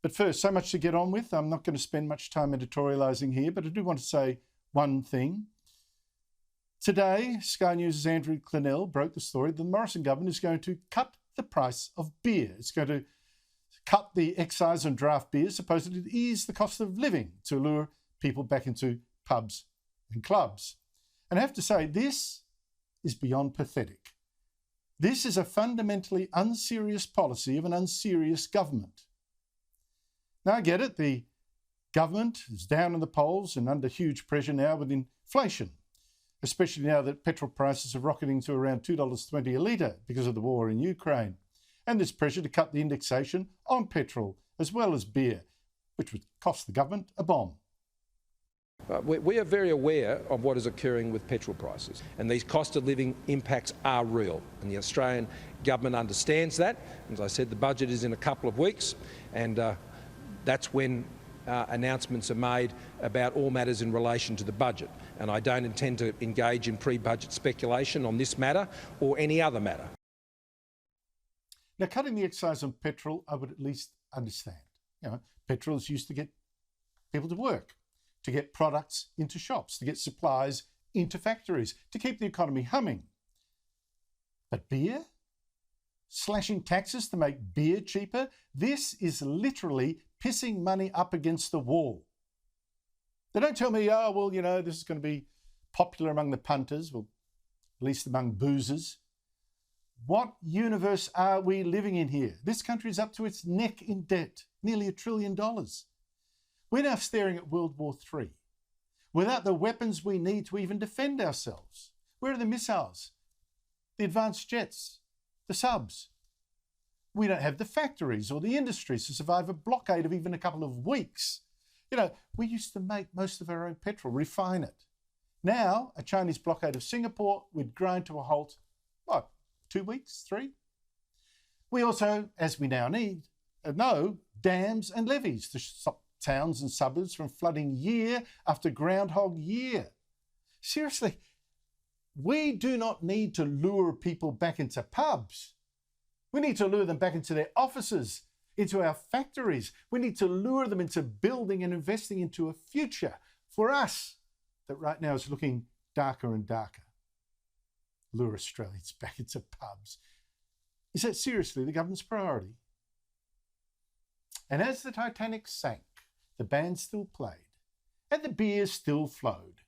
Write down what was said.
But first, so much to get on with. I'm not going to spend much time editorialising here, but I do want to say one thing. Today, Sky News' Andrew Clennell broke the story that the Morrison government is going to cut the price of beer. It's going to cut the excise on draft beer, supposedly to ease the cost of living, to lure people back into pubs and clubs. And I have to say, this is beyond pathetic. This is a fundamentally unserious policy of an unserious government. Now, I get it. The government is down in the polls and under huge pressure now with inflation, especially now that petrol prices are rocketing to around $2.20 a litre because of the war in Ukraine. And there's pressure to cut the indexation on petrol as well as beer, which would cost the government a bomb. We are very aware of what is occurring with petrol prices, and these cost of living impacts are real, and the Australian government understands that. As I said, the budget is in a couple of weeks, and that's when announcements are made about all matters in relation to the budget. And I don't intend to engage in pre-budget speculation on this matter or any other matter. Now, cutting the excise on petrol, I would at least understand. Petrol is used to get people to work, to get products into shops, to get supplies into factories, to keep the economy humming. But beer? Slashing taxes to make beer cheaper? This is literally pissing money up against the wall. They don't tell me, this is going to be popular among the punters, well, at least among boozers. What universe are we living in here? This country is up to its neck in debt, nearly $1 trillion. We're now staring at World War III, without the weapons we need to even defend ourselves. Where are the missiles, the advanced jets, the subs? We don't have the factories or the industries to survive a blockade of even a couple of weeks. We used to make most of our own petrol, refine it. Now, a Chinese blockade of Singapore would grind to a halt, 2 weeks, 3? We also, as we now know dams and levees to stop towns and suburbs from flooding year after Groundhog Year. Seriously, we do not need to lure people back into pubs. We need to lure them back into their offices, into our factories. We need to lure them into building and investing into a future for us that right now is looking darker and darker. Lure Australians back into pubs. Is that seriously the government's priority? And as the Titanic sank, the band still played and the beer still flowed.